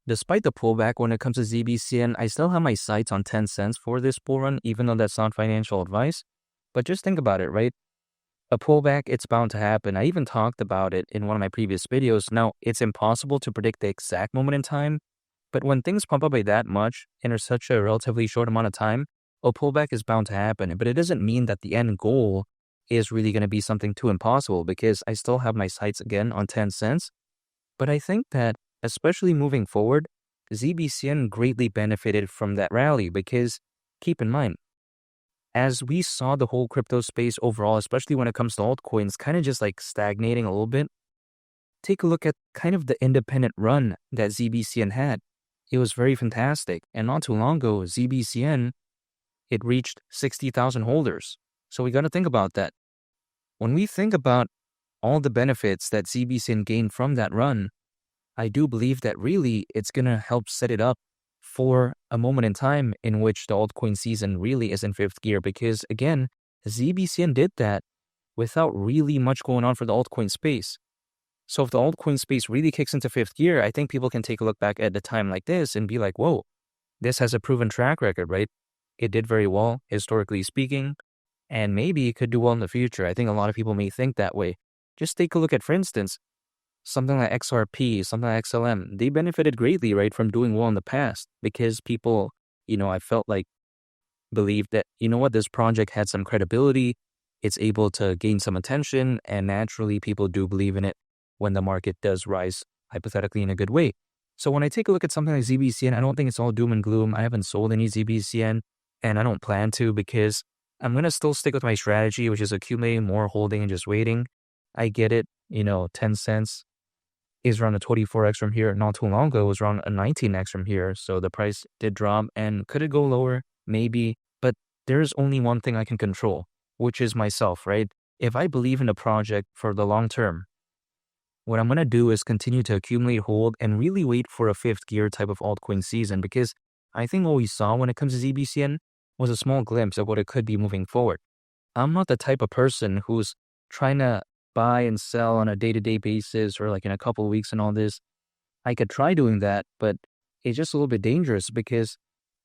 despite the pullback when it comes to ZBCN, I still have my sights on 10 cents for this bull run, even though that's not financial advice. But just think about it, right? A pullback, it's bound to happen. I even talked about it in one of my previous videos. Now, it's impossible to predict the exact moment in time, but when things pump up by that much in such a relatively short amount of time, a pullback is bound to happen. But it doesn't mean that the end goal is really going to be something too impossible, because I still have my sights again on 10 cents. But I think that, especially moving forward, ZBCN greatly benefited from that rally, because keep in mind, as we saw the whole crypto space overall, especially when it comes to altcoins, kind of just like stagnating a little bit, take a look at kind of the independent run that ZBCN had. It was very fantastic. And not too long ago, ZBCN, it reached 60,000 holders. So we got to think about that. When we think about all the benefits that ZBCN gained from that run, I do believe that really it's going to help set it up for a moment in time in which the altcoin season really is in fifth gear, because again, ZBCN did that without really much going on for the altcoin space. So if the altcoin space really kicks into fifth gear, I think people can take a look back at a time like this and be like, whoa, this has a proven track record, right? It did very well, historically speaking, and maybe it could do well in the future. I think a lot of people may think that way. Just take a look at, for instance, something like XRP, something like XLM. They benefited greatly, right, from doing well in the past, because people, I felt like believed that, this project had some credibility. It's able to gain some attention, and naturally people do believe in it when the market does rise, hypothetically, in a good way. So when I take a look at something like ZBCN, I don't think it's all doom and gloom. I haven't sold any ZBCN, and I don't plan to, because I'm going to still stick with my strategy, which is accumulating more, holding, and just waiting. I get it, 10 cents is around a 24x from here. Not too long ago, it was around a 19x from here. So the price did drop, and could it go lower? Maybe, but there's only one thing I can control, which is myself, right? If I believe in a project for the long term, what I'm going to do is continue to accumulate, hold, and really wait for a fifth gear type of altcoin season, because I think what we saw when it comes to ZBCN was a small glimpse of what it could be moving forward. I'm not the type of person who's trying to buy and sell on a day-to-day basis or like in a couple of weeks and all this. I could try doing that, but it's just a little bit dangerous, because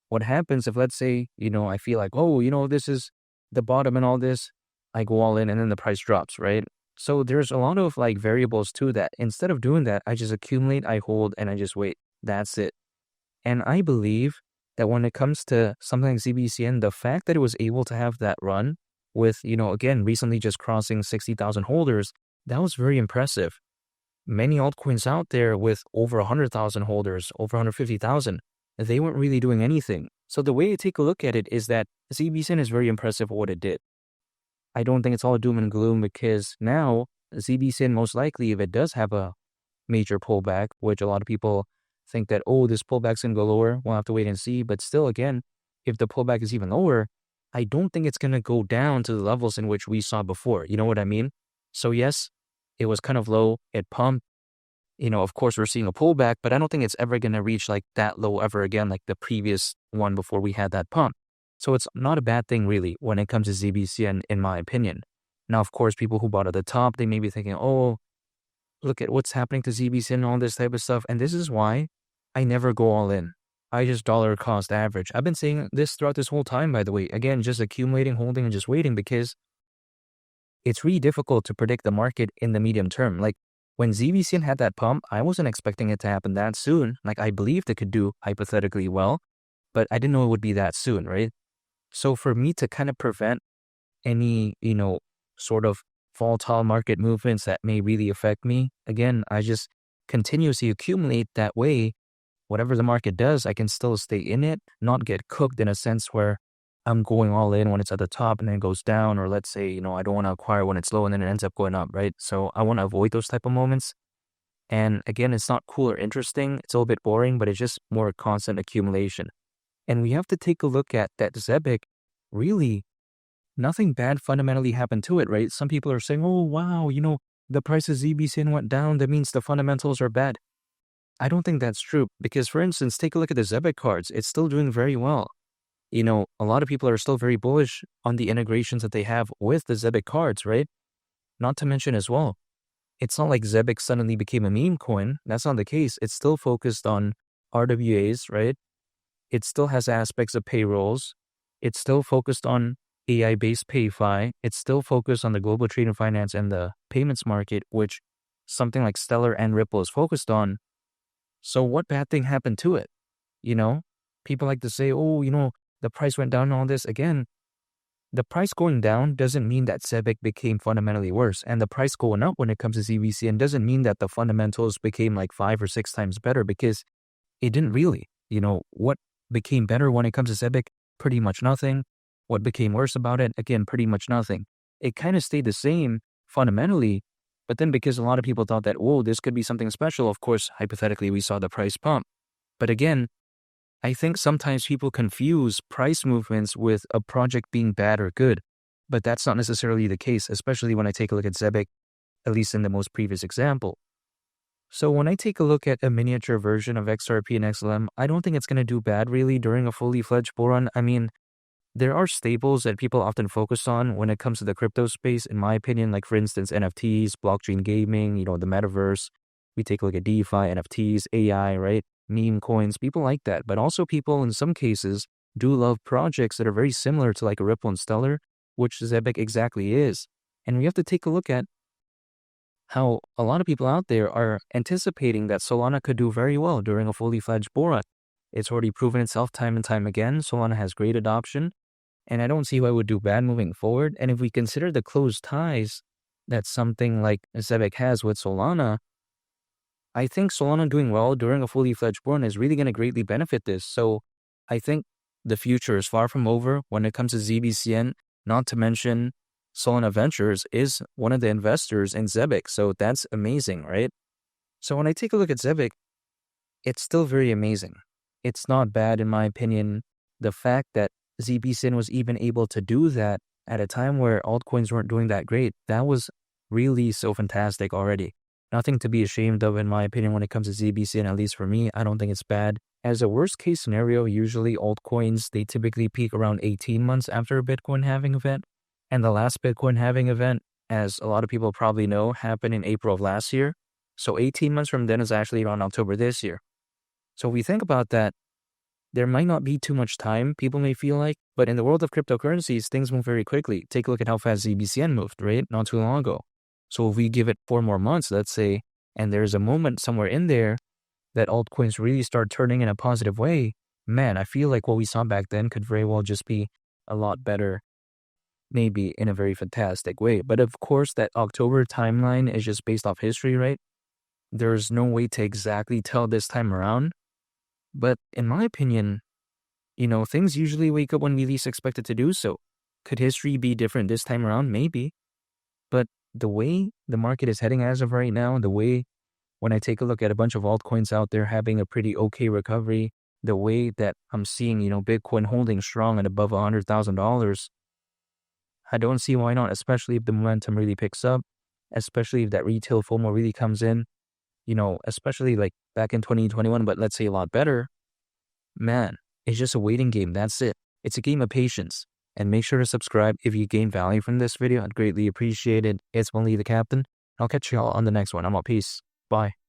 what happens if, let's say, I feel like, oh, this is the bottom and all this, I go all in and then the price drops, right? So there's a lot of like variables to that. Instead of doing that, I just accumulate, I hold, and I just wait. That's it. And I believe that when it comes to something like ZBCN, the fact that it was able to have that run with, again, recently just crossing 60,000 holders, that was very impressive. Many altcoins out there with over 100,000 holders, over 150,000, they weren't really doing anything. So the way to take a look at it is that ZBCN is very impressive for what it did. I don't think it's all doom and gloom, because now ZBCN, most likely, if it does have a major pullback, which a lot of people think that, this pullback's going to go lower, we'll have to wait and see. But still, again, if the pullback is even lower, I don't think it's going to go down to the levels in which we saw before. You know what I mean? So yes, it was kind of low. It pumped. Of course, we're seeing a pullback, but I don't think it's ever going to reach like that low ever again, like the previous one before we had that pump. So it's not a bad thing, really, when it comes to ZBCN, in my opinion. Now, of course, people who bought at the top, they may be thinking, look at what's happening to ZBCN and all this type of stuff. And this is why I never go all in. I just dollar cost average. I've been saying this throughout this whole time, by the way. Again, just accumulating, holding, and just waiting, because it's really difficult to predict the market in the medium term. Like when ZBCN had that pump, I wasn't expecting it to happen that soon. Like I believed it could do hypothetically well, but I didn't know it would be that soon, right? So for me to kind of prevent any, sort of volatile market movements that may really affect me, again, I just continuously accumulate. That way, whatever the market does, I can still stay in it, not get cooked in a sense where I'm going all in when it's at the top and then it goes down, or let's say, I don't want to acquire when it's low and then it ends up going up, right? So I want to avoid those type of moments. And again, it's not cool or interesting. It's a little bit boring, but it's just more constant accumulation. And we have to take a look at that Zebec. Really, nothing bad fundamentally happened to it, right? Some people are saying, oh, wow, the price of ZBCN went down. That means the fundamentals are bad. I don't think that's true, because, for instance, take a look at the Zebec cards. It's still doing very well. A lot of people are still very bullish on the integrations that they have with the Zebec cards, right? Not to mention as well, it's not like Zebec suddenly became a meme coin. That's not the case. It's still focused on RWAs, right? It still has aspects of payrolls. It's still focused on AI-based PayFi. It's still focused on the global trade and finance and the payments market, which something like Stellar and Ripple is focused on. So what bad thing happened to it? You know, people like to say, oh, the price went down and all this. Again, the price going down doesn't mean that Zebec became fundamentally worse. And the price going up when it comes to ZBCN doesn't mean that the fundamentals became like 5 or 6 times better, because it didn't really. What became better when it comes to Zebec? Pretty much nothing. What became worse about it? Again, pretty much nothing. It kind of stayed the same fundamentally, but then because a lot of people thought that, whoa, this could be something special, of course, hypothetically, we saw the price pump. But again, I think sometimes people confuse price movements with a project being bad or good, but that's not necessarily the case, especially when I take a look at Zebec, at least in the most previous example. So when I take a look at a miniature version of XRP and XLM, I don't think it's going to do bad really during a fully fledged bull run. I mean, there are staples that people often focus on when it comes to the crypto space, in my opinion, like for instance, NFTs, blockchain gaming, the metaverse. We take a look at DeFi, NFTs, AI, right? Meme coins, people like that. But also people in some cases do love projects that are very similar to like a Ripple and Stellar, which Zebec exactly is. And we have to take a look at how a lot of people out there are anticipating that Solana could do very well during a fully fledged bull run. It's already proven itself time and time again. Solana has great adoption, and I don't see why it would do bad moving forward. And if we consider the close ties that something like Zebec has with Solana, I think Solana doing well during a fully fledged bull run is really going to greatly benefit this. So I think the future is far from over when it comes to ZBCN, not to mention Solana Ventures is one of the investors in Zebec. So that's amazing, right? So when I take a look at Zebec, it's still very amazing. It's not bad in my opinion. The fact that ZBCN was even able to do that at a time where altcoins weren't doing that great, that was really so fantastic already. Nothing to be ashamed of in my opinion when it comes to ZBCN, at least for me. I don't think it's bad. As a worst case scenario, usually altcoins, they typically peak around 18 months after a Bitcoin halving event. And the last Bitcoin halving event, as a lot of people probably know, happened in April of last year. So 18 months from then is actually around October this year. So if we think about that, there might not be too much time, people may feel like, but in the world of cryptocurrencies, things move very quickly. Take a look at how fast ZBCN moved, right? Not too long ago. So if we give it 4 more months, let's say, and there's a moment somewhere in there that altcoins really start turning in a positive way, man, I feel like what we saw back then could very well just be a lot better, maybe in a very fantastic way. But of course, that October timeline is just based off history, right? There's no way to exactly tell this time around. But in my opinion, things usually wake up when we least expect it to do so. Could history be different this time around? Maybe. But the way the market is heading as of right now, the way when I take a look at a bunch of altcoins out there having a pretty okay recovery, the way that I'm seeing, Bitcoin holding strong at above $100,000, I don't see why not, especially if the momentum really picks up, especially if that retail FOMO really comes in, especially like back in 2021, but let's say a lot better. Man, it's just a waiting game. That's it. It's a game of patience. And make sure to subscribe if you gain value from this video. I'd greatly appreciate it. It's only the captain. I'll catch y'all on the next one. I'm out. Peace. Bye.